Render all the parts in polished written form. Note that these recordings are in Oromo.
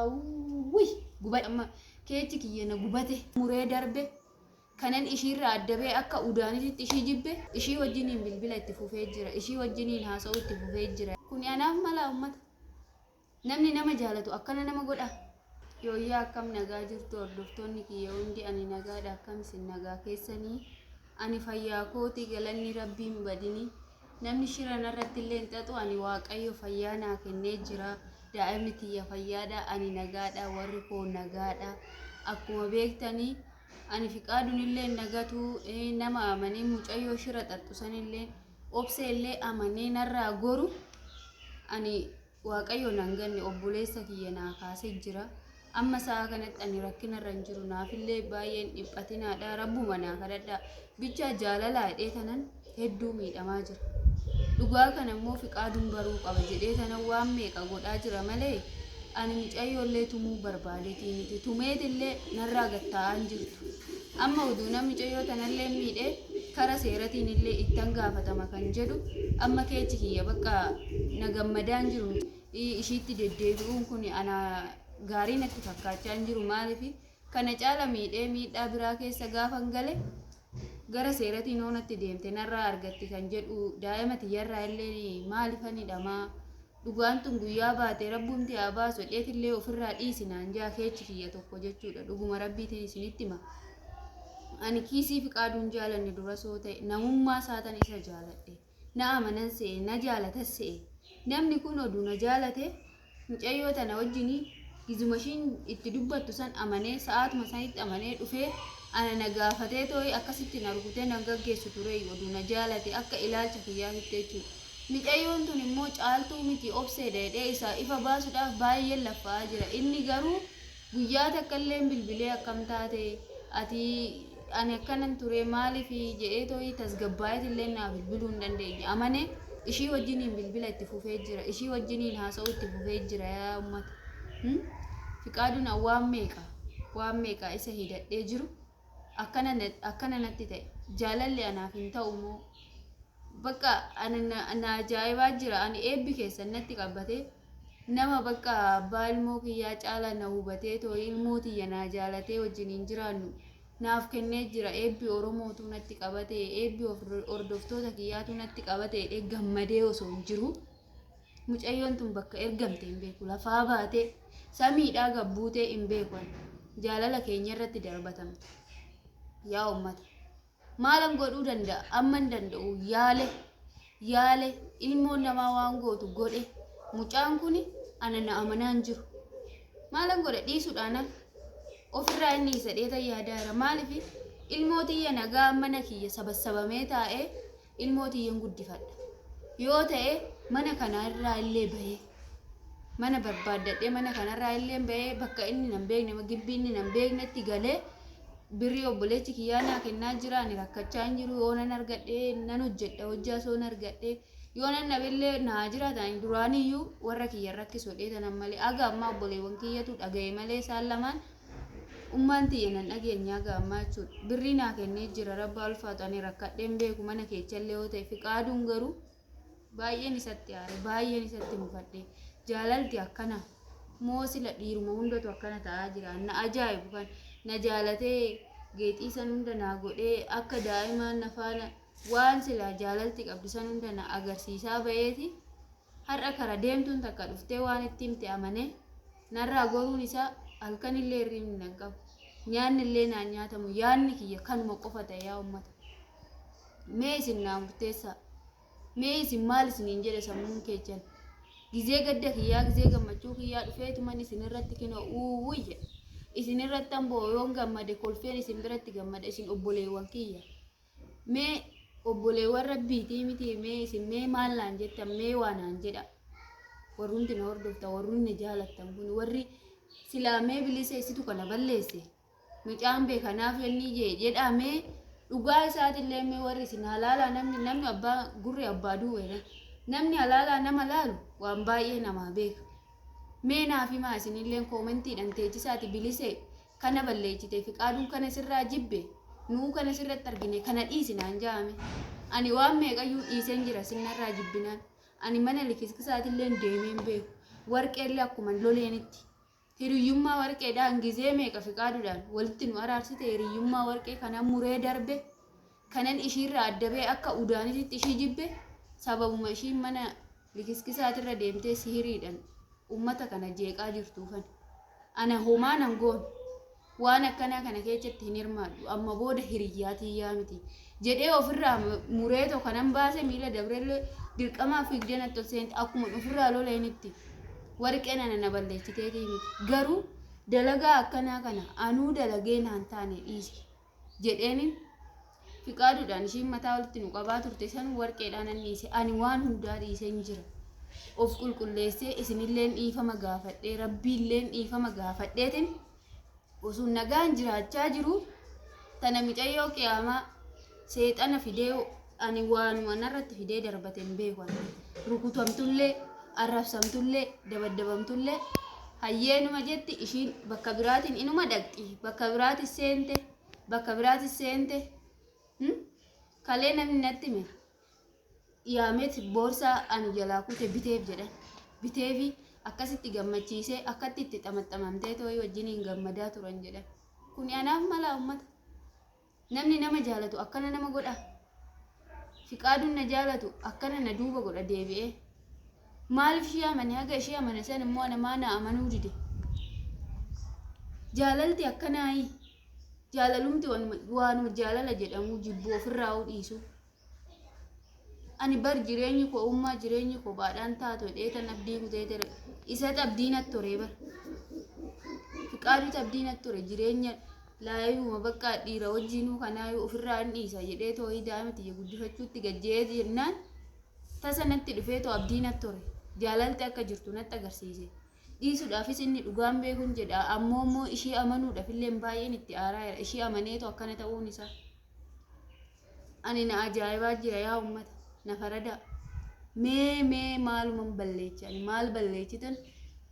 Wuy gubate amma keechi kiyyana gubate muree darbe kanan ishiirraa addabee akka udaanititti ishii jibbe ishii wajjiniin bilbila itti fufee jira ishii wajjiniin haasa'u itti fufee jira kun anaaf mala ummata namni nama jaalatu akkana nama godha yooyyaa akkam nagaa jirtu hordoftoonni kiyya hundi ani nagaadha akkam isin nagaa keessanii ani fayyaa kooti galanni rabbiin badini namni shira narratti illee xaxu ani waaqayyo fayyaa naa kennee jira daa'imni tiyya fayyaadha ani nagaadha warri koo nagaadha akkuma beektanii ani fiqaaduun illee nagatu nama amanee mucayyoo shira xaxu sanillee obsee illee amanee narraa goru ani waaqayyo nan ganne obboleessa kiyya naa kaasee jira amma saa kanatti ani rakkina irra jiru naafillee baay'een dhiphatinaadha rabbuma naa kadhadha bicha jaalalaa hidhee tanan hedduu miidhamaa jira dhugaa kana immoo fiqaaduun baruu qaba jedhee tanan waan meeqa godhaa jira malee ani mucayyoollee tumuu barbaadeetii miti tumeetillee narraa gattaa'an jirtu amma uduu namni mucayyoo tanallee miidhee kara seeratiin illee ittan gaafatama kan jedhu amma keechi kiyya bakka na gammadaan jiru ishiitti deddeebi'uun kun ana gaarii natti fakkaachaa jiru maaliif kana caala miidhee miidhaa biraa keessa gaafan gale gara seeratiin oonatti deemte narraa argatti kan jedhu daa'ima tiyyarraa illee maalifanidha maa dhugaan tun guyyaa baate rabbuun haa baasu dheetillee ofirraa dhiisinaan jaa keechi kiyya tokko jechuudha dhuguma rabbiitiin isinitti hima ani kiisii fiqaaduun jaalanne dura soo ta'e namummaa saatan isa jaaladhe na amanan se'e na jaalatas se'e namni kun oduu na jaalate mucayyoo tana wajjinii gizumashiin itti dubbattu san amanee sa'aatuma sanitti amanee dhufee ana na gaafatee tooyi akkasitti na rukutee na gaggeessu ture oduu na jaalate akka ilaalcha kiyyaatitti jechuudha mucayyoon tun immoo caaltuu miti obsee dheedhee isaa ifa baasuudhaaf baay'ee laffaa jira inni garuu guyyaa takkallee bilbilee akkam taate ati ani akkanan ture maaliif jedhee tooyi tasgabbaa'eetillee naa bilbiluu hin dandeenye amane ishii wajjiniin bilbila itti fufee jira ishii wajjiniin haasa'u itti fufee jira yaa ummata fiqaaduun waan meeqa isa hidhadhee jiru akkana natti ta'e jaalalli anaaf hin ta'u moo bakka ana ajaa'ibaa jira ani eebbi keessan natti qabate nama bakka abbaa ilmoo kiyyaa caala na hubatee tooyi ilmoo tiyya naa jaalatee wajjiniin jiraannu naaf kennee jira eebbi oromootu natti qabate eebbi hordoftoota kiyyaatu natti qabate gammadee osoo hin jiru mucayyoon tun bakka ergamte hin beeku lafaa baate samiidhaa gabbuutee hin beeku jaalala keenya irratti darbatamte yaa ummata maalan godhuu danda'a amman danda'u yaale ilmoon namaa waan gootu godhe mucaan kun ana na amanaan jiru maalan godhe dhiisuudhaan ofirraa inni isa dheeta yaadaara maaliif ilmootiyya nagaa mana kiyya sabasabamee taa'ee ilmootiyyan guddifadha yoo ta'e mana kanarraa illee bahee mana barbaaddadhee mana kanarraa illee bahee bakka inni nan beekne gibbii inni nan beeknetti galee birrii obboleechi kiyyaa naa kennaa jira ani rakkachaa hin jiru yoo nan argadhee nan hojjedha hojjaa soo nan argadhee yoo nan nabillee naa jiraatan duraaniyyuu warra kiyya rakkisu dheetanan malee aga ammaa obboleewwan kiyyatu dhaga'e malee isaan lamaan ummaan tiyya nan dhageenyaa gaammaa jechuudha birrii naa kennee jira rabbaa ulfaatu ani rakkadheen beeku mana keechallee yoo ta'e fiqaaduun garuu baay'een isatti aare baay'een isatti mufadhe jaalalti akkana moo sila dhiiruma hundatu akkana ta'aa jira na ajaa'ibu kan na jaalatee geexii san hunda naa godhee akka daa'imaan na faana waan sila jaalalti qabdu san hunda na agarsiisaa baheeti har'a kara deemtuun takka dhuftee waan itti himte amanee narraa goruun isaa halkanillee hirribni nan qabu nyaanni illee naan nyaatamu yaanni kiyya kanuma qofa ta'e yaa ummata mee isin naa murteessaa mee isin maal isiniin jedhe sammuun keechan gizee gadda kiyyaa gizee gammachuu kiyyaa dhufeetuman isin irratti kino uwwiyya isin irratti amboo yoon gammade kolfeen isin biratti gammada isin obboleewwan kiyya mee obboleewwan rabbiitii miti mee isin mee maal naan jettan mee waan naan jedha warruunti na hordofta warruunni jaalattan kun warri silaamee bilisa isitu kana balleesse mucaan beekanaaf yanni jedhamee dhugaa isaatillee mee warri isin halaalaa namni abbaa gurri abbaa duwweedha namni halaalaa nama laalu waan baay'ee namaa beeka mee naafi maa isinillee koomentiidhaan teechisaati bilise kana balleechite fiqaaduun kana sirraa jibbe nuu kana sirratti argine kana dhiisinaan jaame ani waan meeqayyuu dhiiseen jira sinarraa jibbinaan ani mana likiskisaatillee deemeen beeku warqeellee akkuma loleenitti Hiriyyummaa warqeedhaan gizee meeqa Fiqaaduudhaan walitti nu araarsite hiriyyummaa warqee kanan muree darbe kanan ishiirraa addabee akka udaanititti ishii jibbe sababuma ishiin mana likiskisaatirra deemtee sihiriidhaan ummata kana jeeqaa jirtuufan ana homaa nan goon waan akkanaa kana keessatti hin hirmaadhu amma booda hiriyyaatii yaa miti jedhee ofirraa muree tokko kanan baase miila dabrellee dirqamaa fiigdeen attolseenti akkuma ofirraa lolanitti warqeen ana balleessiteetii miti garuu dalagaa akkanaa kana anuu dalagee naan taane dhiisi jedheenin Fiqaaduudhaan ishiin mataa walitti nu qabaa turte san warqeedhaan anniise ani waan hundaa dhiiseen jira of qulqulleessee isinilleen dhiifama gaafadhee rabbiilleen dhiifama gaafadheetin osoo nagaan jiraachaa jiru tana micayyoo qiyaamaa seexana fidee ani waanuma narratti fidee darbateen beekan rukutamtullee arrabsamtullee dabaddabamtullee hayyeenuma jetti ishiin bakka biraatiin inuma dhaqxi bakka biraatis seente kalee namni natti hime yaamet boorsaa ani jalaa kute biteef jedhan biteefi akkasitti gammachiisee akkatti itti xamaxamamtee tooyi wajjiniin gammadaa turan jedhan kun anaaf mala ummata namni nama jaalatu akkana nama godha Fiqaaduun na jaalatu akkana na duuba godha deebi'ee maaliif ishii amane haga ishii amane san immoo namaa na amanuu dide jaalalti akkanaayi jaalalumti waanuma jaalala jedhamu jibbuu ofirraa dhiisu ani bar jireenyi koo ummaa jireenyi koo baadhaan taatu dheetan abdii kutee isa abdiinat ture bar Fiqaaduutu abdiinat ture jireenya laayuma bakka dhiira wajjinuu kanaayu ofirraa hin dhiisa jedhee tooyi daa'imti guddifachuutti gajjee jennaan tasanatti dhufee too abdiinat ture jaalalti akka jirtu natti agarsiise dhiisuudhaafis inni dhugaan beekuun jedha ammoo ishii amanuudhaaf illee baay'een itti aaraa jira ishii amaneetu akkana ta'uun isaa ani na ajaa'ibaa jira yaa ummata na farada mee maaluma balleechi ani maal balleechitan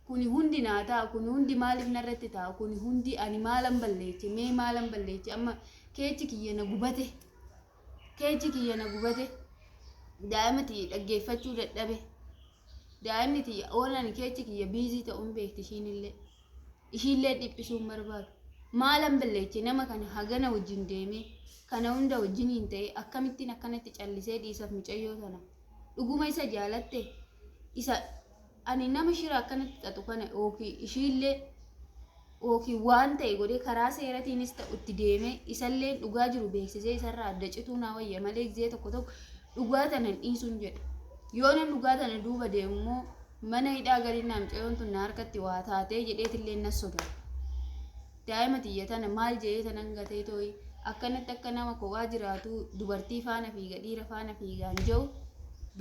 kuni hundi naa ta'a kuni hundi maaliif narratti ta'a kuni hundi ani maalan balleechi mee maalan balleechi amma keechi kiyya na gubate daa'imti dhaggeeffachuu dadhabe daa'imti oolan keechi kiyya biizii ta'uun beekti ishiillee dhiphisuun barbaadu maalan balleechi nama kana hagana wajjin deemee kana hunda wajjin hin ta'e akkamittiin akkanatti callisee dhiisaaf micayyoo sana dhuguma isa jaalatte isa ani nama shira akkanatti xaxu kana ishiillee waan ta'e godhee karaa seeratiinis ta'utti deemee isallee dhugaa jiru beeksisee isarraa adda cituu naa wayya malee gizee tokko dhugaa tanan dhiisuun jedha yoo nan dhugaa tana duuba deemmoo mana hidhaa galiin mucayyoon tun na harkatti waa taatee jedheetillee nas sodaa daa'ima tiyya tana maal jedhee tanan gatee tooyi akkanatti akka nama kophaa jiraatu dubartii faana fiiga dhiira faana fiigaan jiru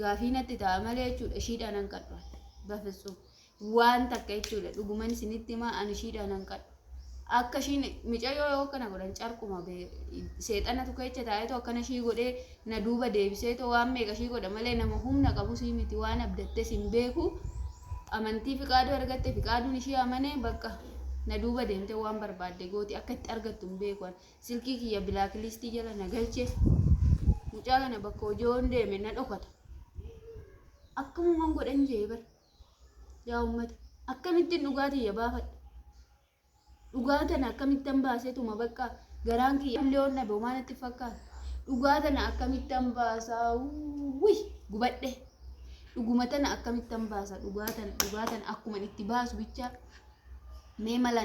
gaafii natti ta'a malee jechuudha ishiidhaan an qadhu bafisuu waan takka jechuudha dhuguman isinitti himaa ani ishiidhaan an qadhu akka ishiin micayyoo yoo kana godhan carquma seexanatu keessa taa'eetu akkana ishii godhee na duuba deebiseetu waan meeqa ishii godha malee nama humna qabu sii miti waan abdattes hin beeku amantii Fiqaaduu argatte Fiqaaduun ishii amanee bakka na duuba deemtee waan barbaadde gooti akka itti argattu hin beeku silkii kiyya bilaaklistii jala na galchee mucaa kana bakka hojiiwwan deeme na dhokata akkamumaan godhan jee bar yaa ummata akkamittiin dhugaatii baafadha dhugaatan akkamittan baaseetuma bakka garaan kiyya leeyoon na boomaan itti fakkaata dhugaatan akkamittan baasaa gubadhe dhugumatan akkamittan baasa dhugaatan akkuma itti baasu bicha mee mala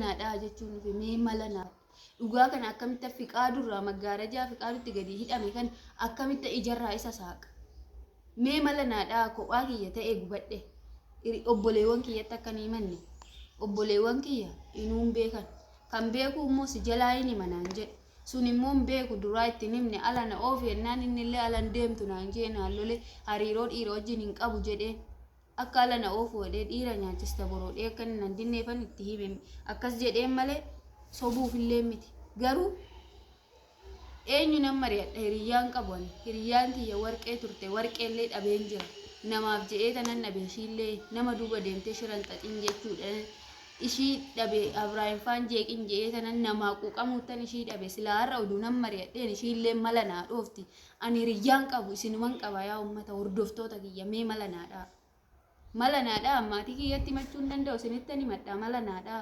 naadhaa jechuun nufi mee mala naadhaa dhugaa kana akkamitti Fiqaadurraa maggaarajaa Fiqaadutti gadi hidhame kan akkamitti ijarraa isa saaqa mee mala naadhaa kophaa kiyya ta'e gubadhe obboleewwan kiyyatti akka ni manne obboleewwan kiyya inuun beekan kan beeku immoo si jalaa inni manaan jedhe sun immoo beeku duraa itti nimne ala na oofi yennaan innillee alan deemtu naan jee naan lole hariiroo dhiira wajjin hin qabu jedhee akka ala na oofu jedhee dhiira nyaachista boroodhee akka inni nan dinneefan itti hime akkas jedheen malee sobuufillee miti garuu eenyu nan mari'adha hiriyyaan qabu ani hiriyyaan kiyya warqee turte warqeellee dhabeen jira namaaf jedhee tanan dhabe ishiillee nama duuba deemtee shiran xaxiin jechuudha ishii dhabe Abrahaam faan jeeqin jedhee tanan namaa quuqamuuttan ishii dhabe silaa har'a oduu nan mari'adheen ishiillee mala naa dhoofti ani hiriyyaan qabu isinuman qaba yaa ummata hordoftoota kiyya mee mala naadhaa mala naadhaa ammaatii kiyyatti himachuu hin danda'u isinitti ni madhaa mala naadhaa